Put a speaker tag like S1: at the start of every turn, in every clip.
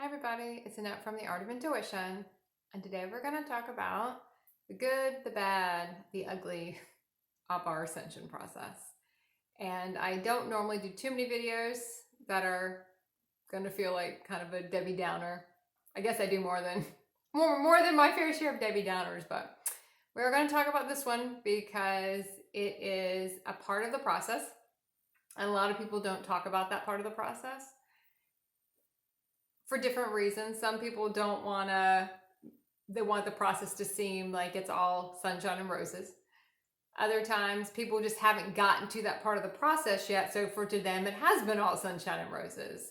S1: Hi everybody, it's Annette from The Art of Intuition, and today we're going to talk about the good, the bad, the ugly of our ascension process. And I don't normally do too many videos that are going to feel like kind of a Debbie Downer. I guess I do more than my fair share of Debbie Downers, but we're going to talk about this one because it is a part of the process, and a lot of people don't talk about that part of the process for different reasons. Some people don't want to, they want the process to seem like it's all sunshine and roses. Other times people just haven't gotten to that part of the process yet. So to them, it has been all sunshine and roses.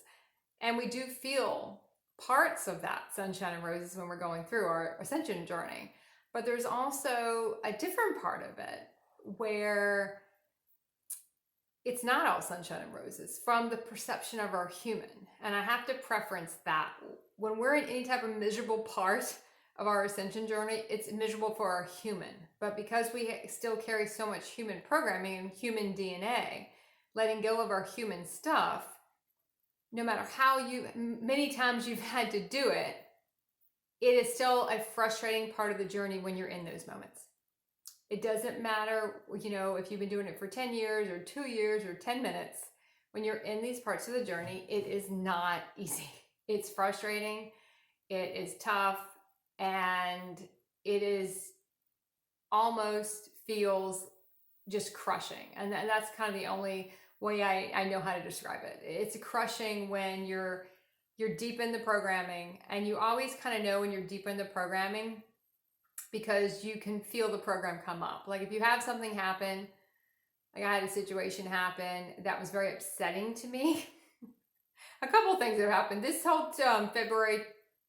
S1: And we do feel parts of that sunshine and roses when we're going through our ascension journey. But there's also a different part of it where it's not all sunshine and roses from the perception of our human. And I have to preference that. When we're in any type of miserable part of our ascension journey, it's miserable for our human. But because we still carry so much human programming and human DNA, letting go of our human stuff, no matter many times you've had to do it, it is still a frustrating part of the journey when you're in those moments. It doesn't matter, if you've been doing it for 10 years or 2 years or 10 minutes, when you're in these parts of the journey, it is not easy. It's frustrating, it is tough, and it is almost feels just crushing. And that's kind of the only way I know how to describe it. It's crushing when you're deep in the programming, and you always kind of know when you're deep in the programming because you can feel the program come up. Like if you have something happen, like I had a situation happen that was very upsetting to me. A couple things that happened. This whole February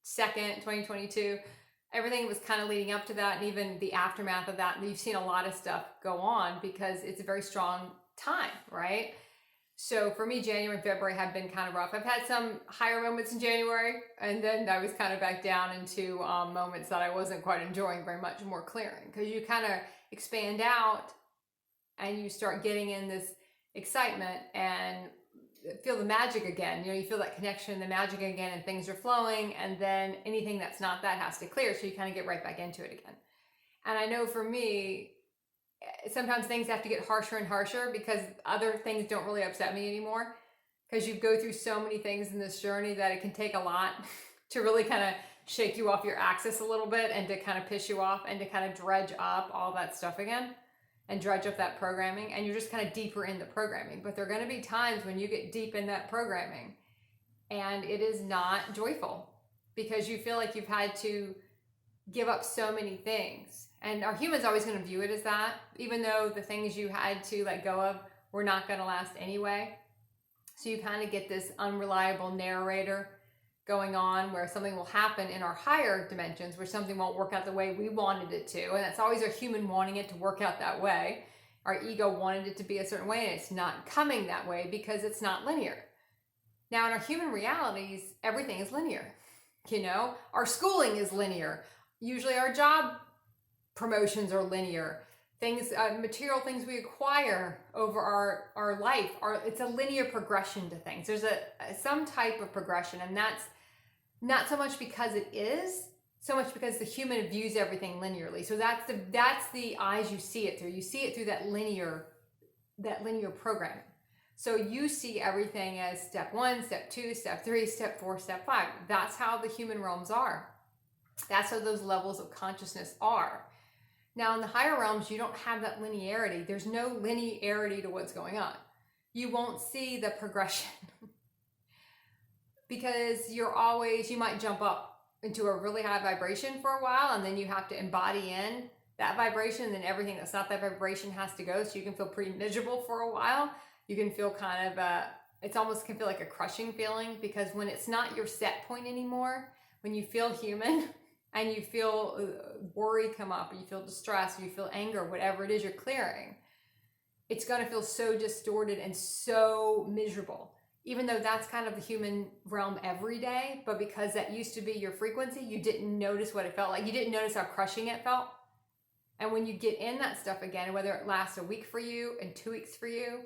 S1: 2nd, 2022, everything was kind of leading up to that, and even the aftermath of that. And you've seen a lot of stuff go on because it's a very strong time, right? So for me, January and February have been kind of rough. I've had some higher moments in January, and then I was kind of back down into moments that I wasn't quite enjoying very much, more clearing, because you kind of expand out and you start getting in this excitement and feel the magic again. You feel that connection, the magic again, and things are flowing, and then anything that's not that has to clear, so you kind of get right back into it again. And I know for me, sometimes things have to get harsher and harsher because other things don't really upset me anymore, because you go through so many things in this journey that it can take a lot to really kind of shake you off your axis a little bit, and to kind of piss you off, and to kind of dredge up all that stuff again, and dredge up that programming, and you're just kind of deeper in the programming. But there are going to be times when you get deep in that programming and it is not joyful, because you feel like you've had to give up so many things. And our human's always going to view it as that, even though the things you had to let go of were not going to last anyway. So you kind of get this unreliable narrator going on, where something will happen in our higher dimensions where something won't work out the way we wanted it to. And that's always our human wanting it to work out that way. Our ego wanted it to be a certain way, and it's not coming that way because it's not linear. Now, in our human realities, everything is linear. Our schooling is linear. Usually our job promotions are linear. Things, material things we acquire over our life, it's a linear progression to things. There's some type of progression, and that's not so much because it is, so much because the human views everything linearly. So that's the eyes you see it through. You see it through that linear programming. So you see everything as step 1, step 2, step 3, step 4, step 5. That's how the human realms are. That's how those levels of consciousness are. Now, in the higher realms, you don't have that linearity. There's no linearity to what's going on. You won't see the progression because you might jump up into a really high vibration for a while, and then you have to embody in that vibration, and then everything that's not that vibration has to go. So you can feel pretty miserable for a while. You can feel kind of, it's almost can feel like a crushing feeling, because when it's not your set point anymore, when you feel human, and you feel worry come up, or you feel distress, or you feel anger, whatever it is you're clearing, it's going to feel so distorted and so miserable, even though that's kind of the human realm every day. But because that used to be your frequency, you didn't notice what it felt like. You didn't notice how crushing it felt. And when you get in that stuff again, whether it lasts a week for you and 2 weeks for you,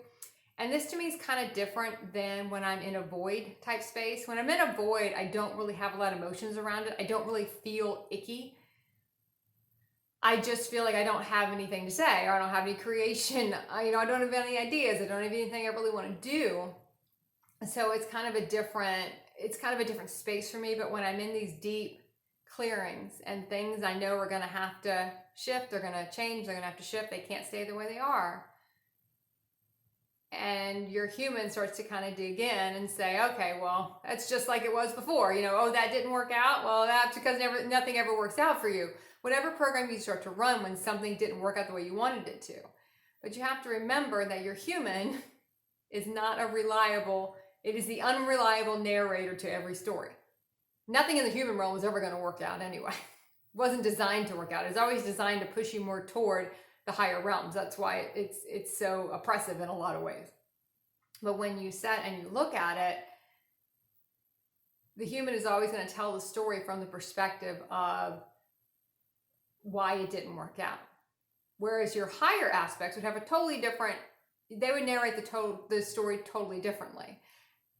S1: And this to me is kind of different than when I'm in a void type space. When I'm in a void, I don't really have a lot of emotions around it. I don't really feel icky. I just feel like I don't have anything to say, or I don't have any creation. I don't have any ideas. I don't have anything I really want to do. So it's kind of a different space for me. But when I'm in these deep clearings and things I know are going to have to shift, they're going to change, they're going to have to shift, they can't stay the way they are. And your human starts to kind of dig in and say, okay, well, that's just like it was before. Oh, that didn't work out. Well, that's because nothing ever works out for you. Whatever program you start to run when something didn't work out the way you wanted it to. But you have to remember that your human is not it is the unreliable narrator to every story. Nothing in the human realm was ever going to work out anyway. It wasn't designed to work out. It's always designed to push you more toward the higher realms. That's why it's so oppressive in a lot of ways. But when you sit and you look at it, the human is always going to tell the story from the perspective of why it didn't work out. Whereas your higher aspects would have a totally different, they would narrate the story totally differently.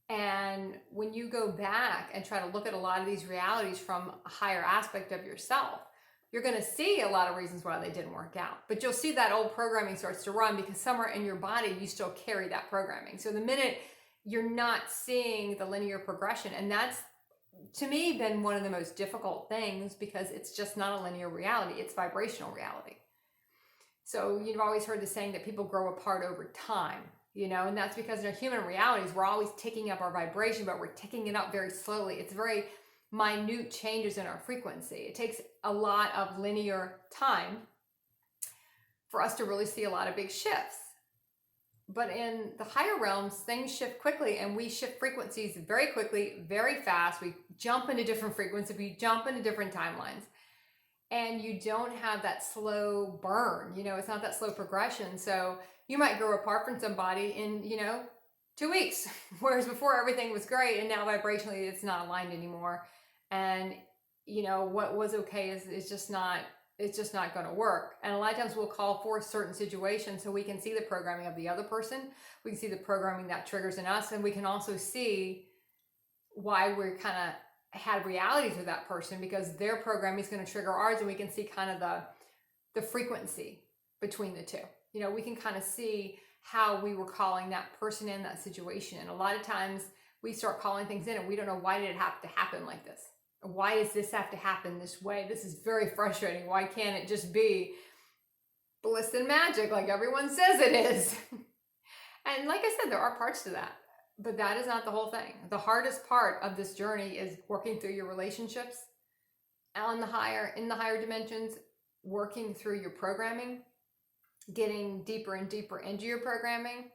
S1: And when you go back and try to look at a lot of these realities from a higher aspect of yourself, you're going to see a lot of reasons why they didn't work out. But you'll see that old programming starts to run because somewhere in your body, you still carry that programming. So the minute you're not seeing the linear progression, and that's, to me, been one of the most difficult things because it's just not a linear reality. It's vibrational reality. So you've always heard the saying that people grow apart over time, and that's because in our human realities, we're always ticking up our vibration, but we're ticking it up very slowly. It's very minute changes in our frequency. It takes a lot of linear time for us to really see a lot of big shifts. But in the higher realms, things shift quickly, and we shift frequencies very quickly, very fast. We jump into different frequencies, we jump into different timelines. And you don't have that slow burn, it's not that slow progression. So you might grow apart from somebody in, 2 weeks, whereas before everything was great, and now vibrationally it's not aligned anymore. And what was okay is just not, it's just not going to work. And a lot of times we'll call for certain situations so we can see the programming of the other person. We can see the programming that triggers in us, and we can also see why we're kind of had realities with that person because their programming is going to trigger ours, and we can see kind of the frequency between the two. We can kind of see how we were calling that person in that situation. And a lot of times we start calling things in and we don't know, why did it have to happen like this? Why does this have to happen this way? This is very frustrating. Why can't it just be bliss and magic like everyone says it is? And like I said, there are parts to that, but that is not the whole thing. The hardest part of this journey is working through your relationships in the higher dimensions, working through your programming, getting deeper and deeper into your programming.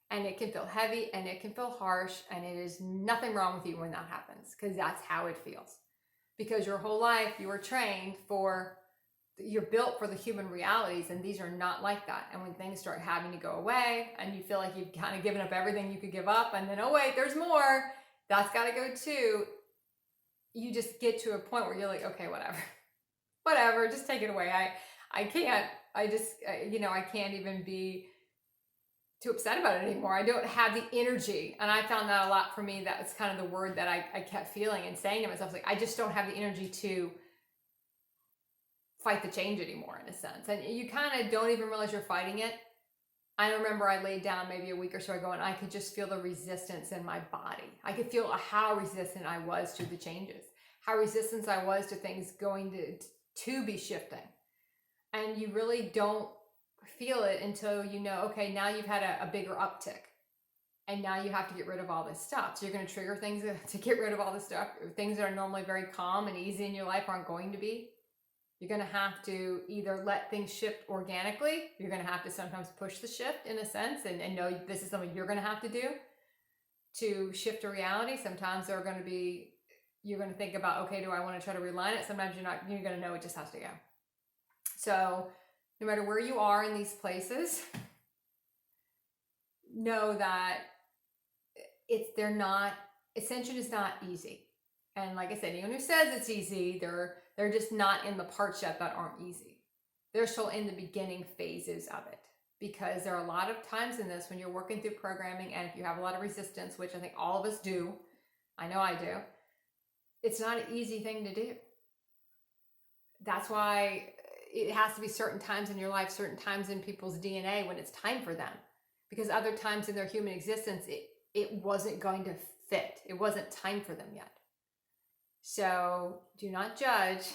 S1: And it can feel heavy and it can feel harsh, and it is nothing wrong with you when that happens, because that's how it feels. Because your whole life you were trained you're built for the human realities, and these are not like that. And when things start having to go away and you feel like you've kind of given up everything you could give up, and then, oh wait, there's more, that's got to go too. You just get to a point where you're like, okay, whatever, just take it away. I can't even be too upset about it anymore. I don't have the energy. And I found that a lot for me. That was kind of the word that I kept feeling and saying to myself, like, I just don't have the energy to fight the change anymore, in a sense. And you kind of don't even realize you're fighting it. I remember I laid down maybe a week or so ago, and I could just feel the resistance in my body. I could feel how resistant I was to the changes, how resistant I was to things going to be shifting. And you really don't feel it until okay, now you've had a bigger uptick, and now you have to get rid of all this stuff. So you're going to trigger things to get rid of all this stuff. Things that are normally very calm and easy in your life aren't going to be. You're going to have to either let things shift organically. You're going to have to sometimes push the shift, in a sense, and know this is something you're going to have to do to shift a reality. Sometimes you're going to think about, okay, do I want to try to realign it? Sometimes you're going to know it just has to go. So no matter where you are in these places, know that ascension is not easy. And like I said, anyone who says it's easy, they're just not in the parts yet that aren't easy. They're still in the beginning phases of it, because there are a lot of times in this when you're working through programming, and if you have a lot of resistance, which I think all of us do, I know I do, it's not an easy thing to do. That's why it has to be certain times in your life, certain times in people's DNA when it's time for them. Because other times in their human existence, it wasn't going to fit. It wasn't time for them yet. So do not judge.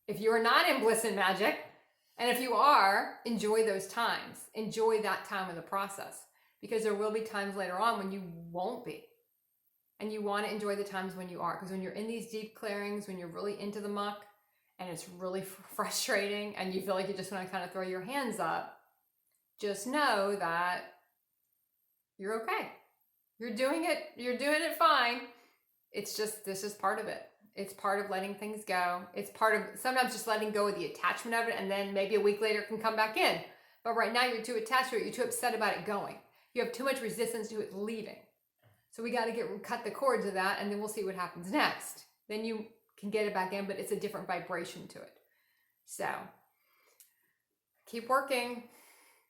S1: If you are not in bliss and magic, and if you are, enjoy those times. Enjoy that time of the process. Because there will be times later on when you won't be. And you want to enjoy the times when you are. Because when you're in these deep clearings, when you're really into the muck, and it's really frustrating, and you feel like you just want to kind of throw your hands up, just know that you're okay. You're doing it fine. It's just, this is part of it. It's part of letting things go. It's part of sometimes just letting go of the attachment of it, and then maybe a week later it can come back in. But right now you're too attached to it. You're too upset about it going. You have too much resistance to it leaving. So we got to cut the cords of that, and then we'll see what happens next. Then you can get it back in, but it's a different vibration to it. So keep working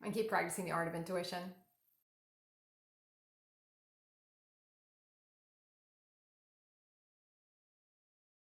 S1: and keep practicing the art of intuition.